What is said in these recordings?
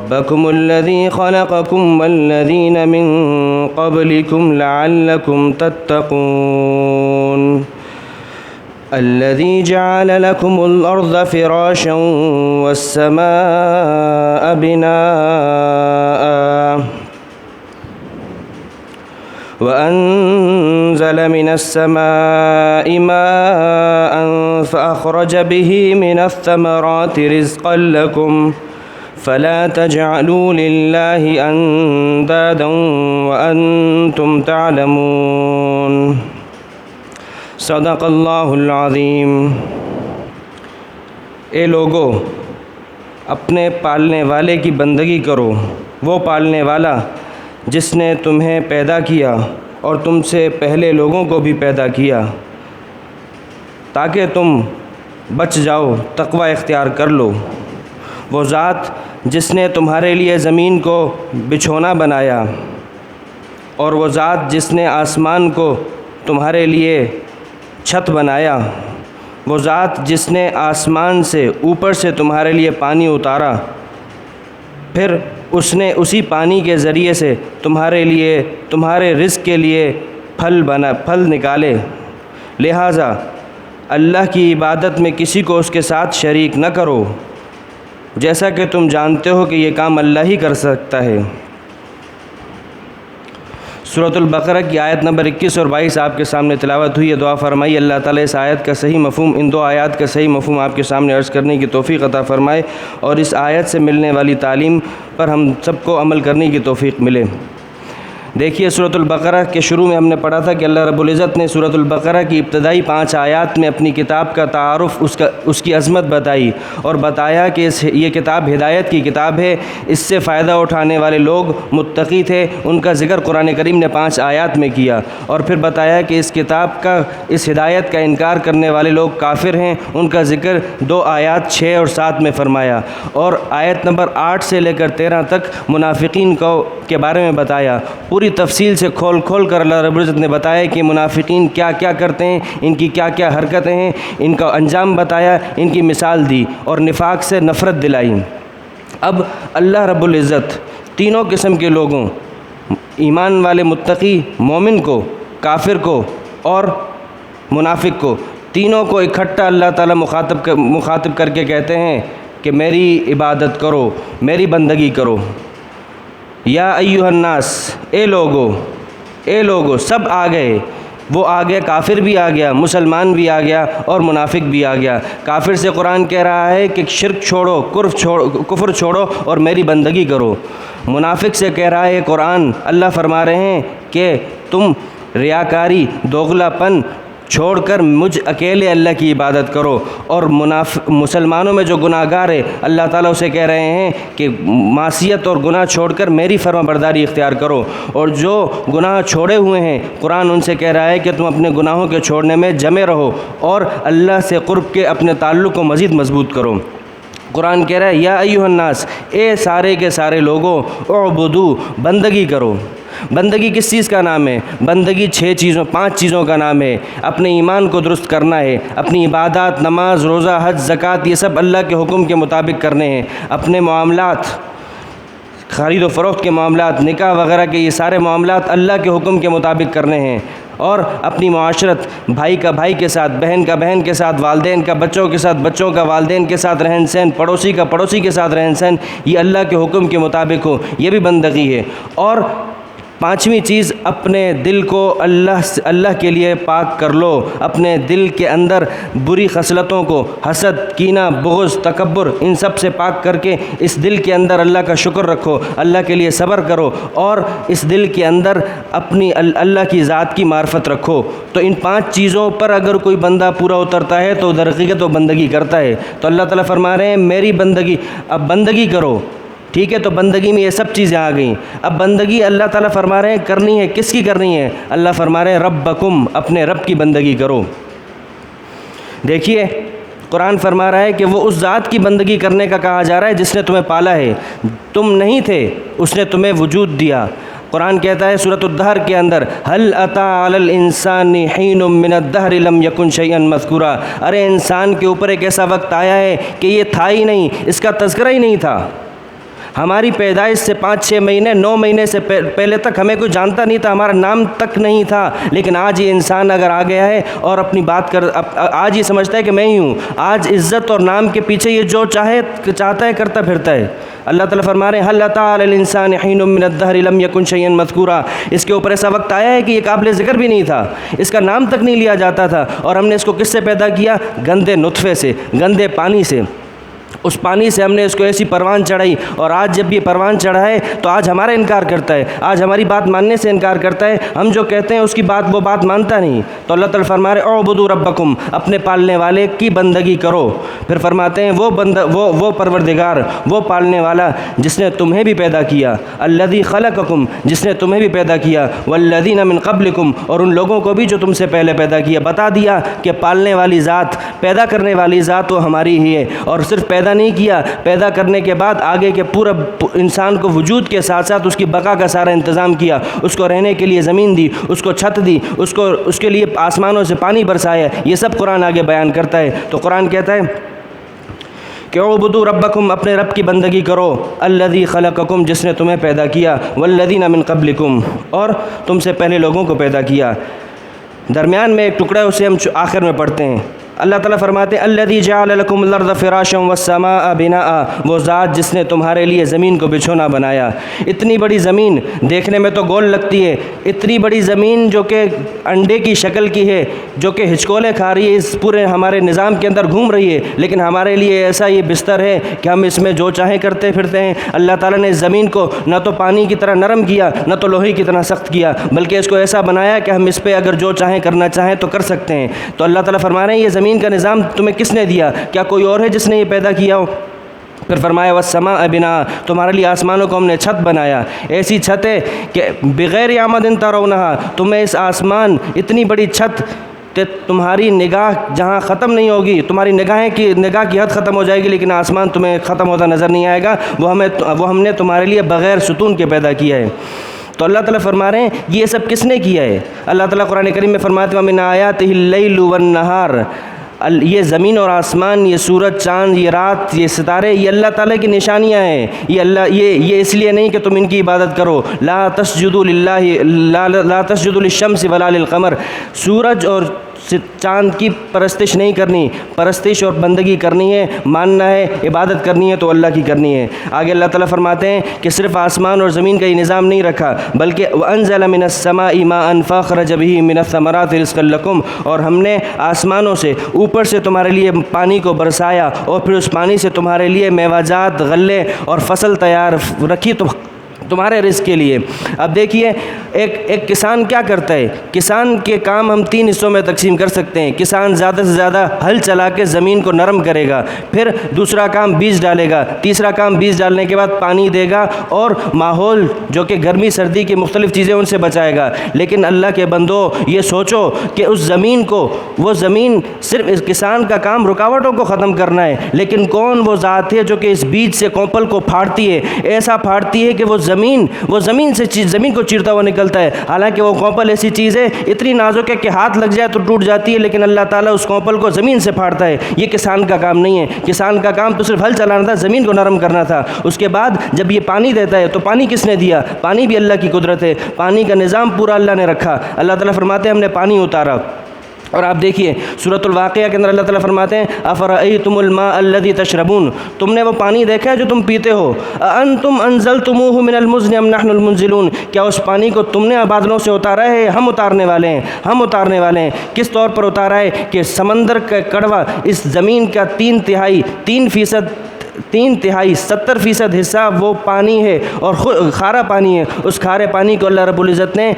ربكم الذي خلقكم والذين من قبلكم لعلكم تتقون الذي جعل لكم الأرض فراشا والسماء بناء وأنزل من السماء ماء فأخرج به من الثمرات رزقا لكم فلا تجعلوا لله أندادا وأنتم تعلمون صدق اللہ العظیم۔ اے لوگو، اپنے پالنے والے کی بندگی کرو، وہ پالنے والا جس نے تمہیں پیدا کیا اور تم سے پہلے لوگوں کو بھی پیدا کیا تاکہ تم بچ جاؤ، تقوی اختیار کر لو۔ وہ ذات جس نے تمہارے لیے زمین کو بچھونا بنایا، اور وہ ذات جس نے آسمان کو تمہارے لیے چھت بنایا، وہ ذات جس نے آسمان سے اوپر سے تمہارے لیے پانی اتارا، پھر اس نے اسی پانی کے ذریعے سے تمہارے لیے تمہارے رزق کے لیے پھل نکالے۔ لہٰذا اللہ کی عبادت میں کسی کو اس کے ساتھ شریک نہ کرو، جیسا کہ تم جانتے ہو کہ یہ کام اللہ ہی کر سکتا ہے۔ سورۃ البقرہ کی آیت نمبر 21 اور 22 آپ کے سامنے تلاوت ہوئی ہے۔ دعا فرمائی اللہ تعالیٰ اس آیت کا صحیح مفہوم، ان دو آیات کا صحیح مفہوم آپ کے سامنے عرض کرنے کی توفیق عطا فرمائے، اور اس آیت سے ملنے والی تعلیم پر ہم سب کو عمل کرنے کی توفیق ملے۔ دیکھیے، سورۃ البقرہ کے شروع میں ہم نے پڑھا تھا کہ اللہ رب العزت نے سورۃ البقرہ کی ابتدائی 5 آیات میں اپنی کتاب کا تعارف، اس کی عظمت بتائی، اور بتایا کہ یہ کتاب ہدایت کی کتاب ہے، اس سے فائدہ اٹھانے والے لوگ متقی تھے، ان کا ذکر قرآن کریم نے 5 آیات میں کیا، اور پھر بتایا کہ اس کتاب کا، اس ہدایت کا انکار کرنے والے لوگ کافر ہیں، ان کا ذکر 2 آیات 6 اور 7 میں فرمایا، اور آیت نمبر 8 سے لے کر 13 تک منافقین کے بارے میں بتایا۔ پوری تفصیل سے کھول کر اللہ رب العزت نے بتایا کہ منافقین کیا کیا کرتے ہیں، ان کی کیا کیا حرکتیں ہیں، ان کا انجام بتایا، ان کی مثال دی، اور نفاق سے نفرت دلائی۔ اب اللہ رب العزت تینوں قسم کے لوگوں، ایمان والے متقی مومن کو، کافر کو اور منافق کو، تینوں کو اکٹھا اللہ تعالیٰ مخاطب کر کے کہتے ہیں کہ میری عبادت کرو، میری بندگی کرو۔ یا ایھا الناس، اے لوگو، سب آ گئے، وہ آ گیا، کافر بھی آ گیا، مسلمان بھی آ گیا، اور منافق بھی آ گیا۔ کافر سے قرآن کہہ رہا ہے کہ شرک چھوڑو، کفر چھوڑو اور میری بندگی کرو۔ منافق سے کہہ رہا ہے قرآن، اللہ فرما رہے ہیں کہ تم ریاکاری، دوغلا پن چھوڑ کر مجھ اکیلے اللہ کی عبادت کرو، اور مسلمانوں میں جو گناہ گار ہے اللہ تعالیٰ اسے کہہ رہے ہیں کہ معصیت اور گناہ چھوڑ کر میری فرما برداری اختیار کرو، اور جو گناہ چھوڑے ہوئے ہیں قرآن ان سے کہہ رہا ہے کہ تم اپنے گناہوں کے چھوڑنے میں جمے رہو اور اللہ سے قرب کے اپنے تعلق کو مزید مضبوط کرو۔ قرآن کہہ رہا ہے یا ایھا الناس، اے سارے کے سارے لوگوں، اعبدو، بندگی کرو۔ بندگی کس چیز کا نام ہے؟ بندگی 5 چیزوں کا نام ہے۔ اپنے ایمان کو درست کرنا ہے، اپنی عبادات، نماز، روزہ، حج، زکوٰۃ، یہ سب اللہ کے حکم کے مطابق کرنے ہیں۔ اپنے معاملات، خرید و فروخت کے معاملات، نکاح وغیرہ کے یہ سارے معاملات اللہ کے حکم کے مطابق کرنے ہیں، اور اپنی معاشرت، بھائی کا بھائی کے ساتھ، بہن کا بہن کے ساتھ، والدین کا بچوں کے ساتھ، بچوں کا والدین کے ساتھ رہن سہن، پڑوسی کا پڑوسی کے ساتھ رہن سہن، یہ اللہ کے حکم کے مطابق ہو، یہ بھی بندگی ہے۔ اور 5ویں چیز، اپنے دل کو اللہ کے لیے پاک کر لو، اپنے دل کے اندر بری خصلتوں کو، حسد، کینہ، بغض، تکبر، ان سب سے پاک کر کے اس دل کے اندر اللہ کا شکر رکھو، اللہ کے لیے صبر کرو، اور اس دل کے اندر اپنی اللہ کی ذات کی معرفت رکھو۔ تو ان 5 چیزوں پر اگر کوئی بندہ پورا اترتا ہے تو در حقیقت وہ بندگی کرتا ہے۔ تو اللہ تعالیٰ فرما رہے ہیں میری بندگی، اب بندگی کرو، ٹھیک ہے؟ تو بندگی میں یہ سب چیزیں آ گئیں۔ اب بندگی اللہ تعالیٰ فرما رہے ہیں کرنی ہے، کس کی کرنی ہے؟ اللہ فرما رہے ہیں ربکم، اپنے رب کی بندگی کرو۔ دیکھیے، قرآن فرما رہا ہے کہ وہ اس ذات کی بندگی کرنے کا کہا جا رہا ہے جس نے تمہیں پالا ہے، تم نہیں تھے، اس نے تمہیں وجود دیا۔ قرآن کہتا ہے سورۃ الدہر کے اندر هل اتى على الانسان حين من الدهر لم يكن شيئا مذكورا، ارے انسان کے اوپر ایک ایسا وقت آیا ہے کہ یہ تھا ہی نہیں، اس کا تذکرہ ہی نہیں تھا۔ ہماری پیدائش سے 5-6 مہینے 9 مہینے سے پہلے تک ہمیں کوئی جانتا نہیں تھا، ہمارا نام تک نہیں تھا، لیکن آج یہ انسان اگر آ گیا ہے اور اپنی بات آج یہ سمجھتا ہے کہ میں ہی ہوں، آج عزت اور نام کے پیچھے یہ جو چاہتا ہے کرتا پھرتا ہے۔ اللہ تعالیٰ فرما رہے ہیں هل اتى على الانسان حين من الدهر لم يكن شيئا مذكورا، اس کے اوپر ایسا وقت آیا ہے کہ یہ قابل ذکر بھی نہیں تھا، اس کا نام تک نہیں لیا جاتا تھا، اور ہم نے اس کو کس سے پیدا کیا؟ گندے نطفے سے، گندے پانی سے۔ اس پانی سے ہم نے اس کو ایسی پروان چڑھائی، اور آج جب یہ پروان چڑھا ہے تو آج ہمارا انکار کرتا ہے، آج ہماری بات ماننے سے انکار کرتا ہے، ہم جو کہتے ہیں اس کی بات وہ بات مانتا نہیں۔ تو اللہ تعالیٰ فرما رہے اعبدوا ربکم، اپنے پالنے والے کی بندگی کرو۔ پھر فرماتے ہیں وہ پروردگار، وہ پالنے والا جس نے تمہیں بھی پیدا کیا، الذی خلقکم، جس نے تمہیں بھی پیدا کیا، والذین من قبلکم، اور ان لوگوں کو بھی جو تم سے پہلے پیدا کیا۔ بتا دیا کہ پالنے والی ذات، پیدا کرنے والی ذات تو ہماری ہی ہے، اور صرف پیدا نہیں کیا، پیدا کرنے کے بعد آگے کے پورا انسان کو وجود کے ساتھ ساتھ اس کی بقا کا سارا انتظام کیا، اس کو رہنے کے لیے زمین دی، اس کو چھت دی، اس کے لیے آسمانوں سے پانی برسایا۔ یہ سب قرآن آگے بیان کرتا ہے۔ تو قرآن کہتا ہے کہ اعبدوا ربکم، اپنے رب کی بندگی کرو، الذی خلقکم، جس نے تمہیں پیدا کیا، والذین من قبلکم، اور تم سے پہلے لوگوں کو پیدا کیا۔ درمیان میں ایک ٹکڑا ہے، اسے ہم آخر میں پڑھتے ہیں۔ اللہ تعالیٰ فرماتے ہیں الذی جعل لکم الارض فراشا والسماء بناء، وہ ذات جس نے تمہارے لیے زمین کو بچھونا بنایا۔ اتنی بڑی زمین دیکھنے میں تو گول لگتی ہے، اتنی بڑی زمین جو کہ انڈے کی شکل کی ہے، جو کہ ہچکولے کھا رہی ہے، اس پورے ہمارے نظام کے اندر گھوم رہی ہے، لیکن ہمارے لیے ایسا یہ بستر ہے کہ ہم اس میں جو چاہیں کرتے پھرتے ہیں۔ اللہ تعالیٰ نے اس زمین کو نہ تو پانی کی طرح نرم کیا، نہ تو لوہے کی طرح سخت کیا، بلکہ اس کو ایسا بنایا کہ ہم اس پہ اگر جو چاہیں کرنا چاہیں تو کر سکتے ہیں۔ تو اللہ تعالیٰ فرما رہے ہیں یہ زمین کا نظام تمہیں کس نے دیا؟ کیا کوئی اور ہے جس نے یہ پیدا کیا ہو؟ پھر فرمایا والسماء بناء، تمہارے لیے آسمانوں کو ہم نے چھت بنایا، ایسی چھت ہے کہ بغیر عمد ترونہا، تمہیں اس آسمان اتنی بڑی چھت کہ تمہاری نگاہ جہاں ختم نہیں ہوگی، تمہاری نگاہ کی حد ختم ہو جائے گی، لیکن آسمان تمہیں ختم ہوتا نظر نہیں آئے گا، وہ ہم نے تمہارے لیے بغیر ستون کے پیدا کیا ہے۔ تو اللہ تعالیٰ فرما رہے ہیں یہ سب کس نے کیا ہے؟ اللہ تعالیٰ قرآن کریم میں فرماتے ہیں وَمِنْ آیَاتِهِ اللَّيْلُ وَالنَّهَارُ، یہ زمین اور آسمان، یہ سورج چاند، یہ رات، یہ ستارے، یہ اللہ تعالیٰ کی نشانیاں ہیں۔ یہ اس لیے نہیں کہ تم ان کی عبادت کرو، لا تسجدوا للشمس ولا للقمر، سورج اور چاند کی پرستش نہیں کرنی، پرستش اور بندگی کرنی ہے، ماننا ہے، عبادت کرنی ہے تو اللہ کی کرنی ہے۔ آگے اللہ تعالیٰ فرماتے ہیں کہ صرف آسمان اور زمین کا یہ نظام نہیں رکھا، بلکہ وَأَنزَلَ مِنَ السَّمَاءِ مَاءً فَأَخْرَجَ بِهِ مِنَ الثَّمَرَاتِ رِزْقًا لَكُمْ، اور ہم نے آسمانوں سے اوپر سے تمہارے لیے پانی کو برسایا، اور پھر اس پانی سے تمہارے لیے میوہ جات، غلے اور فصل تیار رکھی تمہارے رزق کے لیے۔ اب دیکھیے ایک کسان کیا کرتا ہے؟ کسان کے کام ہم 3 حصوں میں تقسیم کر سکتے ہیں۔ کسان زیادہ سے زیادہ ہل چلا کے زمین کو نرم کرے گا، پھر دوسرا کام بیج ڈالے گا، تیسرا کام بیج ڈالنے کے بعد پانی دے گا، اور ماحول جو کہ گرمی سردی کی مختلف چیزیں ان سے بچائے گا۔ لیکن اللہ کے بندو یہ سوچو کہ اس زمین کو، وہ زمین صرف اس کسان کا کام رکاوٹوں کو ختم کرنا ہے، لیکن کون وہ ذات ہے جو کہ اس بیج سے کوپل کو پھاڑتی ہے، ایسا پھاڑتی ہے کہ وہ زمین سے زمین کو چیرتا ہوا نکلتا ہے۔ حالانکہ وہ کوپل ایسی چیز ہے اتنی نازک ہے کہ ہاتھ لگ جائے تو ٹوٹ جاتی ہے، لیکن اللہ تعالیٰ اس کوپل کو زمین سے پھاڑتا ہے۔ یہ کسان کا کام نہیں ہے، کسان کا کام تو صرف ہل چلانا تھا، زمین کو نرم کرنا تھا۔ اس کے بعد جب یہ پانی دیتا ہے تو پانی کس نے دیا؟ پانی بھی اللہ کی قدرت ہے، پانی کا نظام پورا اللہ نے رکھا۔ اللہ تعالیٰ فرماتے ہیں ہم نے پانی اتارا۔ اور آپ دیکھیے سورۃ الواقعہ کے اندر اللہ تعالیٰ فرماتے ہیں افرأیتم الماء الذی تشربون، تم نے وہ پانی دیکھا ہے جو تم پیتے ہو، اانتم انزلتموہ من المزن ام نحن المنزلون، کیا اس پانی کو تم نے بادلوں سے اتارا ہے؟ ہم اتارنے والے ہیں، ہم اتارنے والے ہیں۔ کس طور پر اتارا ہے؟ کہ سمندر کا کڑوا اس زمین کا 3/3 70% حصہ وہ پانی ہے، اور کھارا پانی ہے۔ اس کھارے پانی کو اللہ رب العزت نے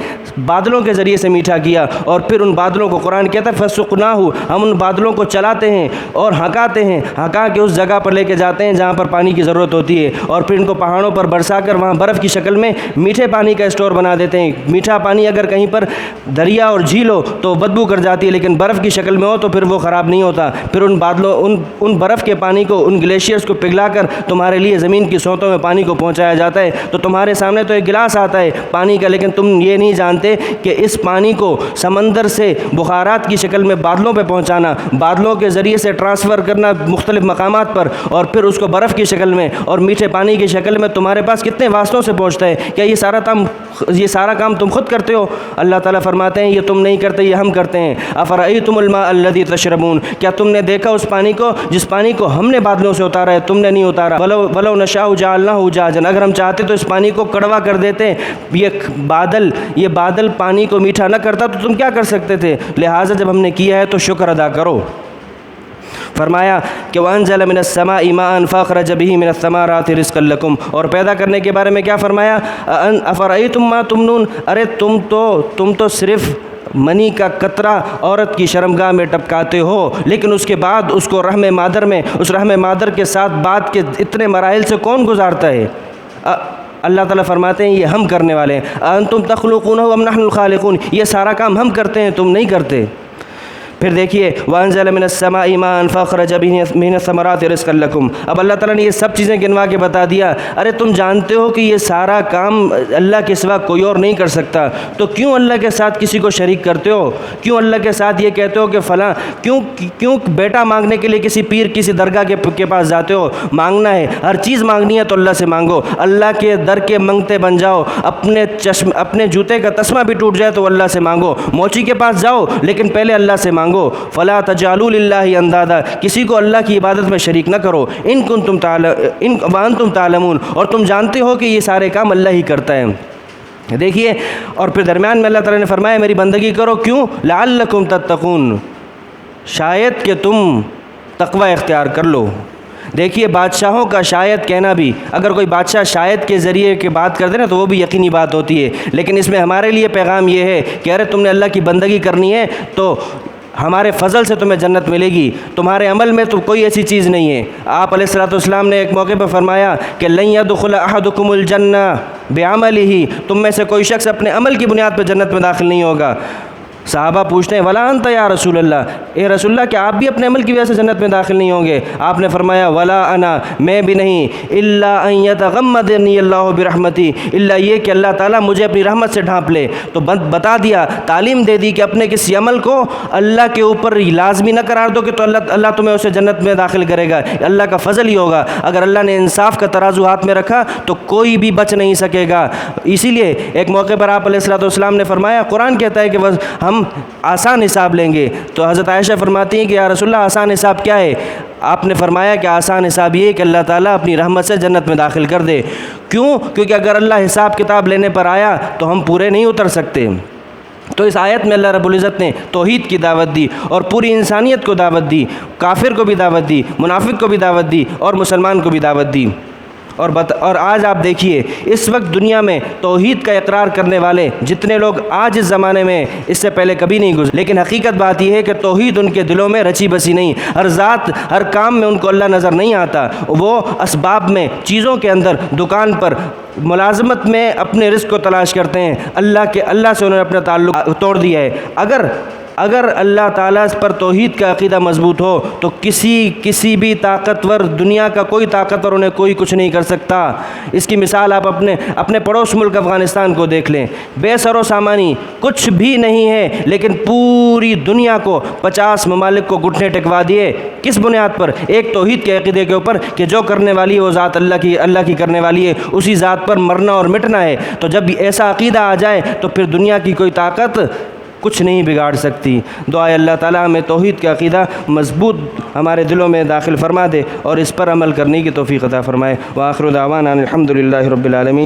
بادلوں کے ذریعے سے میٹھا کیا، اور پھر ان بادلوں کو قرآن کہتا ہے فَسُقْنَاهُ، ہم ان بادلوں کو چلاتے ہیں اور ہکاتے ہیں، ہکا کے اس جگہ پر لے کے جاتے ہیں جہاں پر پانی کی ضرورت ہوتی ہے، اور پھر ان کو پہاڑوں پر برسا کر وہاں برف کی شکل میں میٹھے پانی کا اسٹور بنا دیتے ہیں۔ میٹھا پانی اگر کہیں پر دریا اور جھیل ہو تو بدبو کر جاتی ہے، لیکن برف کی شکل میں ہو تو پھر وہ خراب نہیں ہوتا۔ پھر ان بادلوں ان برف کے پانی کو، ان گلیشیئرز کو پگھلا کر تمہارے لیے زمین کی سوتوں میں پانی کو پہنچایا جاتا ہے، تو تمہارے سامنے تو ایک گلاس آتا ہے پانی کا، لیکن تم یہ نہیں جانتے کہ اس پانی کو سمندر سے بخارات کی شکل میں بادلوں پہ پہنچانا، بادلوں کے ذریعے سے ٹرانسفر کرنا مختلف مقامات پر، اور پھر اس کو برف کی شکل میں اور میٹھے پانی کی شکل میں تمہارے پاس کتنے واسطوں سے پہنچتا ہے، کیا یہ سارا کام تم خود کرتے ہو؟ اللہ تعالیٰ فرماتے ہیں یہ تم نہیں کرتے، یہ ہم کرتے ہیں۔ افرأیتم الماء الذی تشربون، کیا تم نے دیکھا اس پانی کو جس پانی کو ہم نے بادلوں سے اتارا ہے، تم نے نہیں اتارا۔ ولو نشاء جعلناہ اجاجا، اگر ہم چاہتے تو اس پانی کو کڑوا کر دیتے، یہ بادل پانی کو میٹھا نہ کرتا تو تم کیا کر سکتے تھے؟ لہٰذا جب ہم نے کیا ہے تو شکر ادا کرو۔ فرمایا کہ وَأَنزَلَ مِنَ السَّمَاءِ مَاءً فَأَخْرَجَ بِهِ مِنَ الثَّمَرَاتِ رِزْقًا لَكُمْ، اور پیدا کرنے کے بارے میں کیا فرمایا؟ أَفَرَأَيْتُم مَّا تُمْنُونَ، ارے تم تو صرف منی کا قطرہ عورت کی شرمگاہ میں ٹپکاتے ہو، لیکن اس کے بعد اس کو رحم مادر میں، اس رحم مادر کے ساتھ بعد کے اتنے مراحل سے کون گزارتا ہے؟ اللہ تعالیٰ فرماتے ہیں یہ ہم کرنے والے ہیں۔ أَأَنتُمْ تَخْلُقُونَهُ أَمْ نَحْنُ الْخَالِقُونَ، یہ سارا کام ہم کرتے ہیں، تم نہیں کرتے۔ پھر دیکھیے وَأَنزَلَ مِنَ السَّمَاءِ مَاءً فَأَخْرَجَ بِهِ مِنَ الثَّمَرَاتِ رِزْقًا لَكُمْ، اب اللہ تعالیٰ نے یہ سب چیزیں گنوا کے بتا دیا، ارے تم جانتے ہو کہ یہ سارا کام اللہ کے سوا کوئی اور نہیں کر سکتا، تو کیوں اللہ کے ساتھ کسی کو شریک کرتے ہو؟ کیوں اللہ کے ساتھ یہ کہتے ہو کہ فلاں، کیوں بیٹا مانگنے کے لیے کسی پیر کسی درگاہ کے پاس جاتے ہو؟ مانگنا ہے، ہر چیز مانگنی ہے تو اللہ سے مانگو، اللہ کے در کے منگتے بن جاؤ، اپنے جوتے کا تسمہ بھی ٹوٹ جائے تو اللہ سے مانگو، موچی کے پاس جاؤ لیکن پہلے اللہ سے مانگو۔ فلا تجعلوا للہ اندادا، کسی کو اللہ کی عبادت میں شریک نہ کرو، وانتم تعلمون، اور تم جانتے ہو کہ یہ سارے کام اللہ ہی کرتا ہے۔ دیکھیے، اور پھر درمیان میں اللہ تعالیٰ نے فرمایا میری بندگی کرو، کیوں؟ لعلکم تتقون، شاید کہ تم تقوی اختیار کر لو۔ دیکھیے بادشاہوں کا شاید کہنا بھی، اگر کوئی بادشاہ شاید کے ذریعے کی بات کر دے نا تو وہ بھی یقینی بات ہوتی ہے، لیکن اس میں ہمارے لیے پیغام یہ ہے کہ ارے تم نے اللہ کی بندگی کرنی ہے تو ہمارے فضل سے تمہیں جنت ملے گی، تمہارے عمل میں تو کوئی ایسی چیز نہیں ہے۔ آپ علیہ الصلوۃ والسلام نے ایک موقع پر فرمایا کہ لن يدخل احدکم الجنہ بعملہ، تم میں سے کوئی شخص اپنے عمل کی بنیاد پر جنت میں داخل نہیں ہوگا۔ صحابہ پوچھتے ہیں ولا انت یا رسول اللہ، اے رسول اللہ کیا آپ بھی اپنے عمل کی وجہ سے جنت میں داخل نہیں ہوں گے؟ آپ نے فرمایا ولا انا، میں بھی نہیں، الا ان یتغمدنی اللہ برحمتی، الا یہ کہ اللہ تعالیٰ مجھے اپنی رحمت سے ڈھانپ لے۔ تو بتا دیا، تعلیم دے دی کہ اپنے کسی عمل کو اللہ کے اوپر لازمی نہ قرار دو کہ تو اللہ تمہیں اسے جنت میں داخل کرے گا، اللہ کا فضل ہی ہوگا۔ اگر اللہ نے انصاف کا ترازو ہاتھ میں رکھا تو کوئی بھی بچ نہیں سکے گا۔ اسی لیے ایک موقع پر آپ علیہ الصلوۃ والسلام نے فرمایا، قرآن کہتا ہے کہ ہم آسان حساب لیں گے، تو حضرت عائشہ فرماتی ہیں کہ یا رسول اللہ آسان حساب کیا ہے؟ آپ نے فرمایا کہ آسان حساب یہ ہے کہ اللہ تعالیٰ اپنی رحمت سے جنت میں داخل کر دے۔ کیوں؟ کیونکہ اگر اللہ حساب کتاب لینے پر آیا تو ہم پورے نہیں اتر سکتے۔ تو اس آیت میں اللہ رب العزت نے توحید کی دعوت دی اور پوری انسانیت کو دعوت دی، کافر کو بھی دعوت دی، منافق کو بھی دعوت دی اور مسلمان کو بھی دعوت دی۔ اور آج آپ دیکھیے اس وقت دنیا میں توحید کا اقرار کرنے والے جتنے لوگ آج اس زمانے میں اس سے پہلے کبھی نہیں گزرے، لیکن حقیقت بات یہ ہے کہ توحید ان کے دلوں میں رچی بسی نہیں، ہر ذات ہر کام میں ان کو اللہ نظر نہیں آتا، وہ اسباب میں، چیزوں کے اندر، دکان پر، ملازمت میں اپنے رزق کو تلاش کرتے ہیں، اللہ سے انہوں نے اپنا تعلق توڑ دیا ہے۔ اگر اللہ تعالیٰ پر توحید کا عقیدہ مضبوط ہو تو کسی بھی طاقتور، دنیا کا کوئی طاقتور انہیں کوئی کچھ نہیں کر سکتا۔ اس کی مثال آپ اپنے پڑوس ملک افغانستان کو دیکھ لیں، بے سر و سامانی کچھ بھی نہیں ہے، لیکن پوری دنیا کو 50 ممالک کو گھٹنے ٹکوا دیے، کس بنیاد پر؟ ایک توحید کے عقیدے کے اوپر کہ جو کرنے والی ہے وہ ذات اللہ کی کرنے والی ہے، اسی ذات پر مرنا اور مٹنا ہے۔ تو جب ایسا عقیدہ آ جائے تو پھر دنیا کی کوئی طاقت کچھ نہیں بگاڑ سکتی۔ دعا اللہ تعالیٰ ہمیں توحید کا عقیدہ مضبوط ہمارے دلوں میں داخل فرما دے اور اس پر عمل کرنے کی توفیق عطا فرمائے۔ وآخر دعوانا الحمد للہ رب العالمین۔